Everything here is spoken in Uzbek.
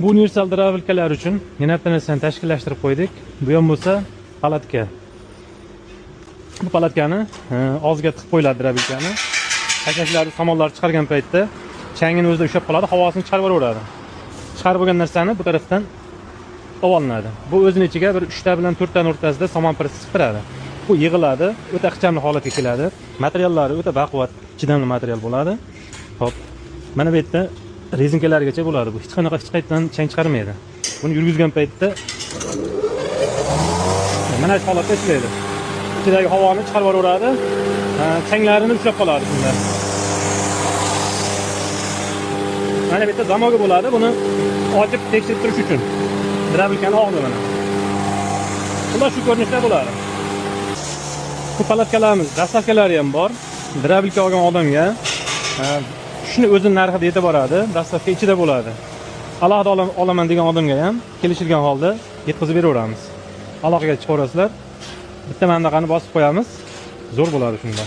Bu universal drabilkalar uchun yana bitta narsani tashkillashtirib qo'ydik. Bu ham bo'lsa palatka. Bu palatkani og'ziga tiqib qo'yiladi drabilkani. Tashaklarni samollari chiqargan paytda changini o'zida ushlab qoladi, havosini chiqarib yuboradi. Chiqarib bo'lgan narsani bu tarafdan olinadi. Bu o'zining ichiga bir 3 ta bilan 4 taning o'rtasida somon press chiqaradi. Bu yig'iladi, o'ta ixchamli holatga keladi. Materiallari o'ta baquvvat, chidamli material bo'ladi. Xo'p, mana bu yerda rezinkalargacha bo'ladi. Bu hech qayerdan chang chiqarmaydi. Buni yurgizgan paytda mana shu holatda ishlaydi. Ichidagi havoni chiqarib yuboradi. Changlarini ushlab qoladi shunda. Mana bu yerda zamoga bo'ladi. Buni ochib tekshirib turish uchun. Drabilkani og'zi mana. Ular shu ko'rinishda bo'ladi. Bu palatkalarimiz, dastavkalari ham bor. Drabilka olgan odamga shuni o'zining narxida yetib boradi. Dastavka ichida bo'ladi. Alohida olaman degan odamga ham kelishilgan holda yetkazib beraveramiz. Aloqaga chiqaverasizlar. Bitta mana bunaqani bosib qo'yamiz. Zo'r bo'ladi shunda.